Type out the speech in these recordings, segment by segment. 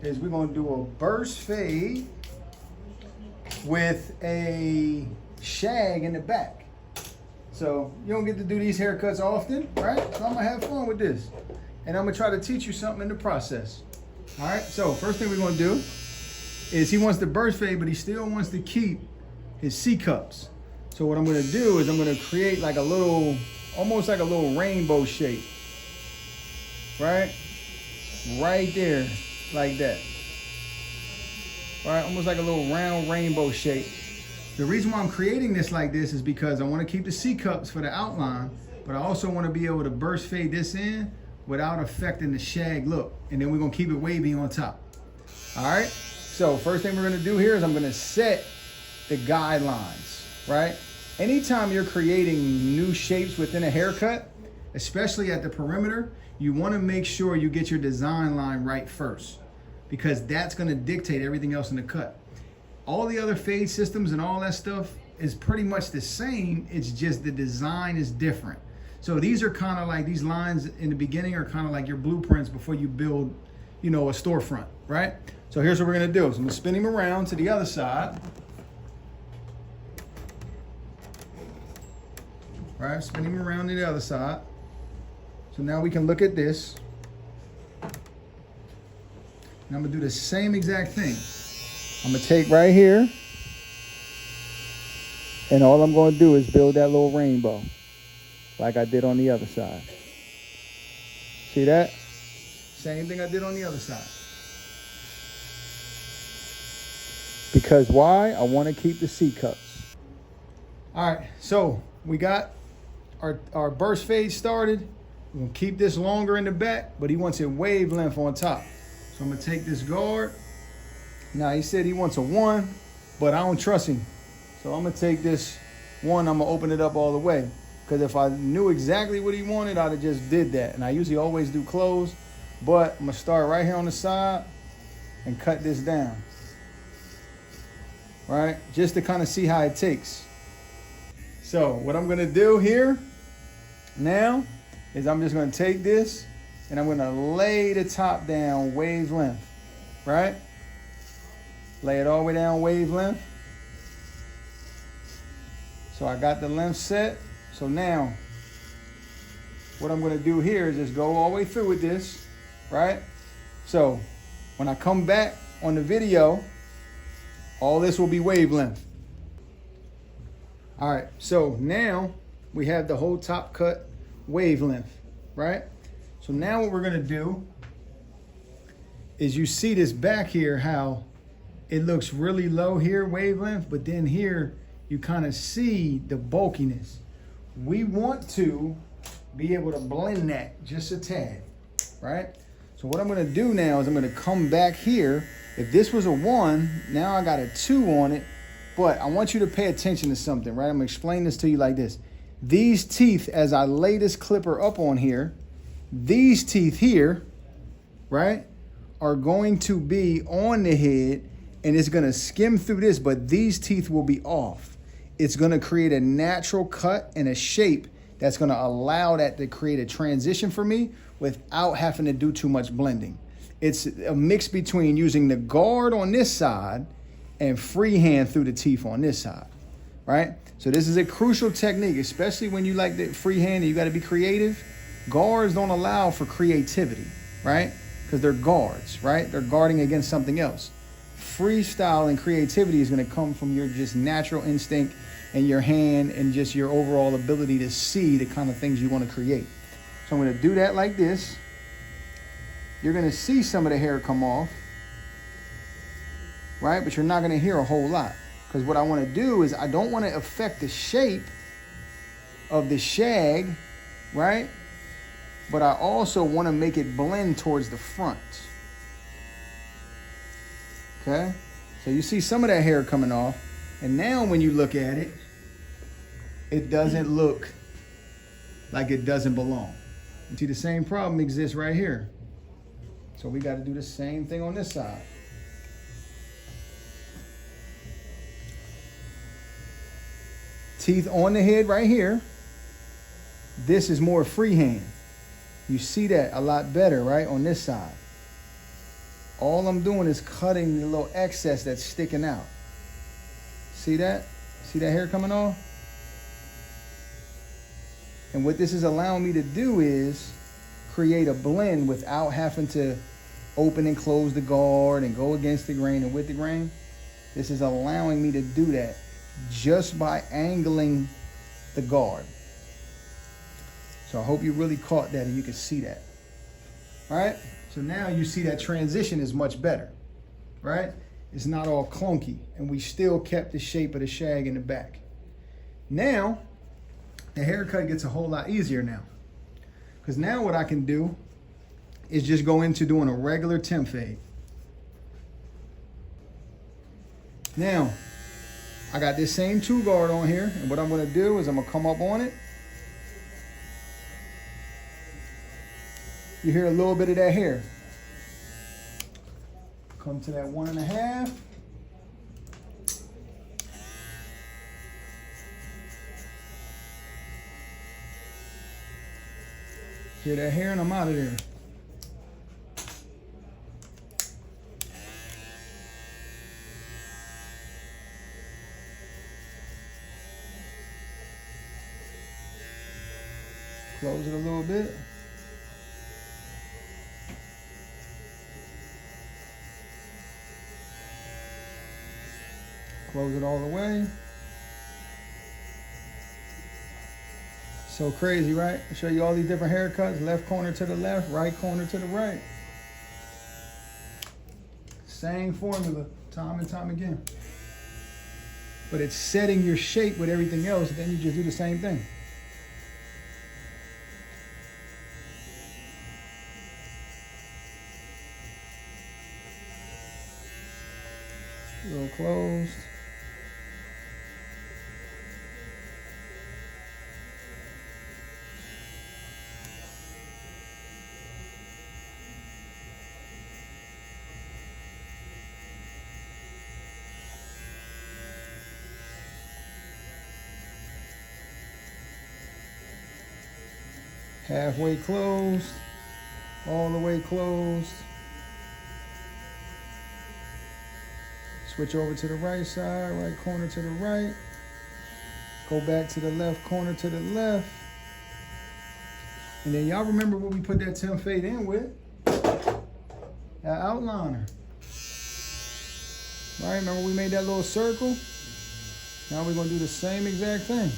is we're gonna do a burst fade with a shag in the back. So you don't get to do these haircuts often, right? So I'm gonna have fun with this. And I'm gonna try to teach you something in the process. All right, so first thing we're gonna do is he wants the burst fade, but he still wants to keep his C cups. So what I'm gonna do is I'm gonna create like a little, almost like a little rainbow shape, right? Right there, like that. Right, almost like a little round rainbow shape. The reason why I'm creating this like this is because I wanna keep the C cups for the outline, but I also wanna be able to burst fade this in without affecting the shag look. And then we're gonna keep it wavy on top. All right, so first thing we're gonna do here is I'm gonna set the guidelines, right? Anytime you're creating new shapes within a haircut, especially at the perimeter, you wanna make sure you get your design line right first, because that's gonna dictate everything else in the cut. All the other fade systems and all that stuff is pretty much the same, it's just the design is different. So these are kind of like, these lines in the beginning are kind of like your blueprints before you build, you know, a storefront, right? So here's what we're gonna do. So I'm gonna spin him around to the other side. Right, spin him around to the other side. So now we can look at this. And I'm gonna do the same exact thing. I'm gonna take right here, and all I'm gonna do is build that little rainbow, like I did on the other side. See that? Same thing I did on the other side. Because why? I wanna keep the C cups. All right, so we got our burst fade started. We're gonna keep this longer in the back, but he wants it wavelength on top. So I'm gonna take this guard. Now he said he wants a 1, but I don't trust him. So I'm gonna take this 1, I'm gonna open it up all the way. Because if I knew exactly what he wanted, I'd have just did that. And I usually always do close, but I'm gonna start right here on the side and cut this down. Right, just to kind of see how it takes. So what I'm gonna do here now is I'm just gonna take this and I'm gonna lay the top down wavelength, right? Lay it all the way down wavelength. So I got the length set. So now what I'm gonna do here is just go all the way through with this, right? So when I come back on the video, all this will be wavelength. All right, so now we have the whole top cut wavelength, right? So now what we're gonna do is, you see this back here, how it looks really low here, wavelength, but then here you kind of see the bulkiness. We want to be able to blend that just a tad, right? So what I'm gonna do now is I'm gonna come back here. If this was a 1, now I got a 2 on it, but I want you to pay attention to something, right? I'm gonna explain this to you like this. These teeth, as I lay this clipper up on here, these teeth here, right, are going to be on the head, and it's gonna skim through this, but these teeth will be off. It's gonna create a natural cut and a shape that's gonna allow that to create a transition for me without having to do too much blending. It's a mix between using the guard on this side and freehand through the teeth on this side, right? So this is a crucial technique, especially when you like the freehand and you gotta be creative. Guards don't allow for creativity, right? Because they're guards, right? They're guarding against something else. Freestyle and creativity is gonna come from your just natural instinct and your hand and just your overall ability to see the kind of things you wanna create. So I'm gonna do that like this. You're gonna see some of the hair come off, right? But you're not gonna hear a whole lot. Because what I wanna do is I don't wanna affect the shape of the shag, right? But I also wanna make it blend towards the front. Okay? So you see some of that hair coming off. And now when you look at it, it doesn't look like it doesn't belong. You see the same problem exists right here. So we got to do the same thing on this side. Teeth on the head right here. This is more freehand. You see that a lot better, right, on this side. All I'm doing is cutting the little excess that's sticking out. See that? See that hair coming off? And what this is allowing me to do is create a blend without having to open and close the guard and go against the grain and with the grain. This is allowing me to do that just by angling the guard. So I hope you really caught that and you can see that. All right, so now you see that transition is much better, right? It's not all clunky, and we still kept the shape of the shag in the back. Now, the haircut gets a whole lot easier now. Because now what I can do is just go into doing a regular temp fade. Now, I got this same 2 guard on here, and what I'm gonna do is I'm gonna come up on it. You hear a little bit of that hair. Come to that 1.5. Hear that hair and I'm out of there. Close it a little bit. Close it all the way. So crazy, right? I'll show you all these different haircuts. Left corner to the left, right corner to the right. Same formula, time and time again. But it's setting your shape with everything else, then you just do the same thing. A little closed. Halfway closed, all the way closed. Switch over to the right side, right corner to the right. Go back to the left corner to the left. And then y'all remember what we put that temp fade in with? That outliner. Right, remember we made that little circle? Now we're gonna do the same exact thing.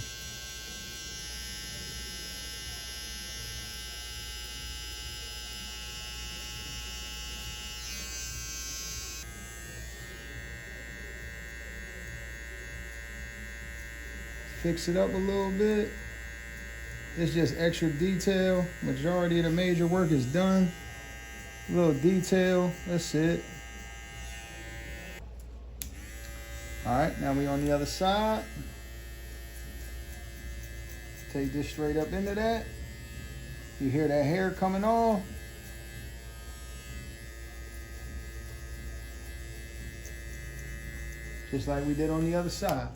Fix it up a little bit. It's just extra detail. Majority of the major work is done. A little detail, that's it. All right, now we on the other side. Take this straight up into that. You hear that hair coming off. Just like we did on the other side.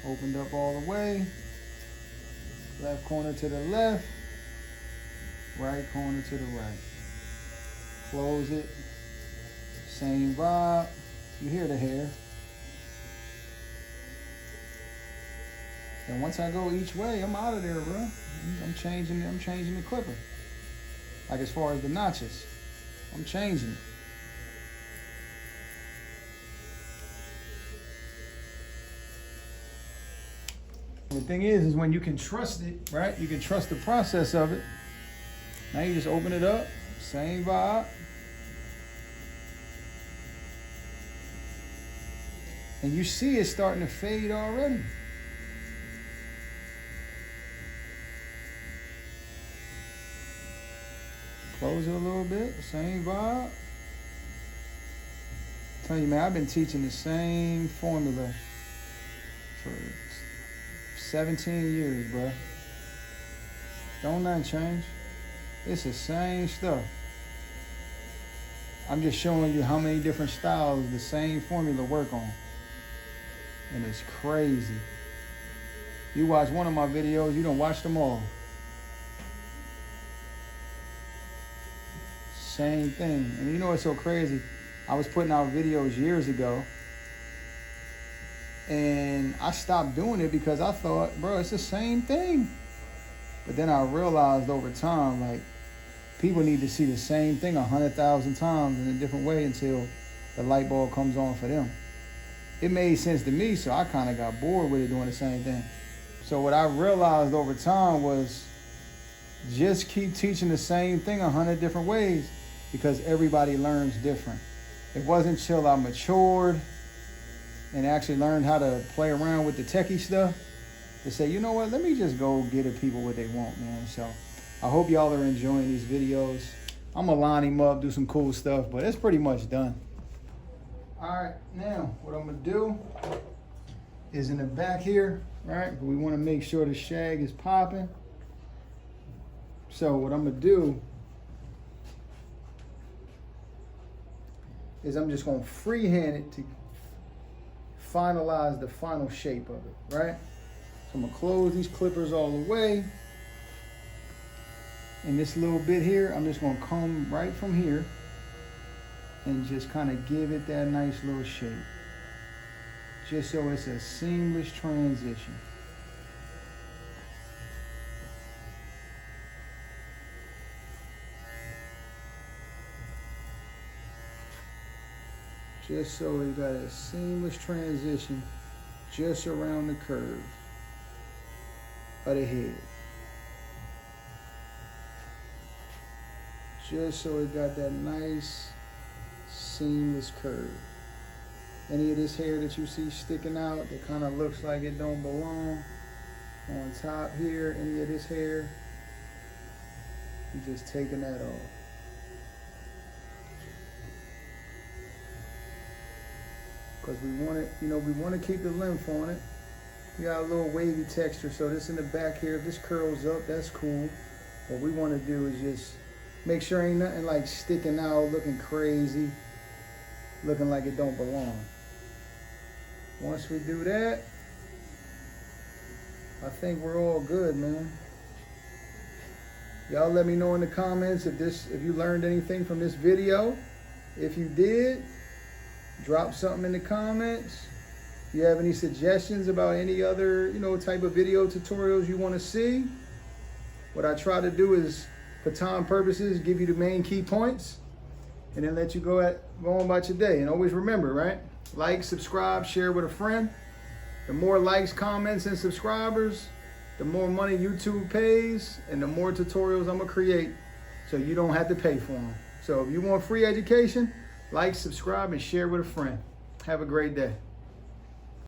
Opened up all the way. Left corner to the left. Right corner to the right. Close it. Same vibe. You hear the hair. And once I go each way, I'm out of there, bro. I'm changing the clipper. Like as far as the notches, I'm changing it. The thing is when you can trust it, right? You can trust the process of it. Now you just open it up, same vibe. And you see it starting to fade already. Close it a little bit, same vibe. Tell you, man, I've been teaching the same formula for 17 years, bro. Don't nothing change. It's the same stuff. I'm just showing you how many different styles the same formula work on. And it's crazy. You watch one of my videos, you don't watch them all. Same thing. And you know what's so crazy? I was putting out videos years ago, and I stopped doing it because I thought, bro, it's the same thing. But then I realized over time, like, people need to see the same thing 100,000 times in a different way until the light bulb comes on for them. It made sense to me, so I kind of got bored with it doing the same thing. So what I realized over time was just keep teaching the same thing 100 different ways, because everybody learns different. It wasn't till I matured and actually learned how to play around with the techie stuff to say, you know what, let me just go get the people what they want, man. So I hope y'all are enjoying these videos. I'm gonna line him up, do some cool stuff, but it's pretty much done. All right, now what I'm gonna do is in the back here, right? We wanna make sure the shag is popping. So what I'm gonna do is I'm just gonna freehand it to finalize the final shape of it, right? So I'm gonna close these clippers all the way. And this little bit here, I'm just gonna come right from here and just kind of give it that nice little shape. Just so it's a seamless transition. Just so we got a seamless transition just around the curve of the head. Just so it got that nice seamless curve. Any of this hair that you see sticking out that kind of looks like it don't belong on top here, any of this hair, you're just taking that off. Because we want it, you know, we want to keep the length on it. We got a little wavy texture, so this in the back here, if this curls up, that's cool. What we want to do is just make sure ain't nothing like sticking out, looking crazy, looking like it don't belong. Once we do that, I think we're all good, man. Y'all let me know in the comments if you learned anything from this video. If you did, drop something in the comments. If you have any suggestions about any other, you know, type of video tutorials you want to see, what I try to do is, for time purposes, give you the main key points and then let you go on about your day. And always remember, right? Like, subscribe, share with a friend. The more likes, comments, and subscribers, the more money YouTube pays and the more tutorials I'm gonna create so you don't have to pay for them. So if you want free education, like, subscribe, and share with a friend. Have a great day.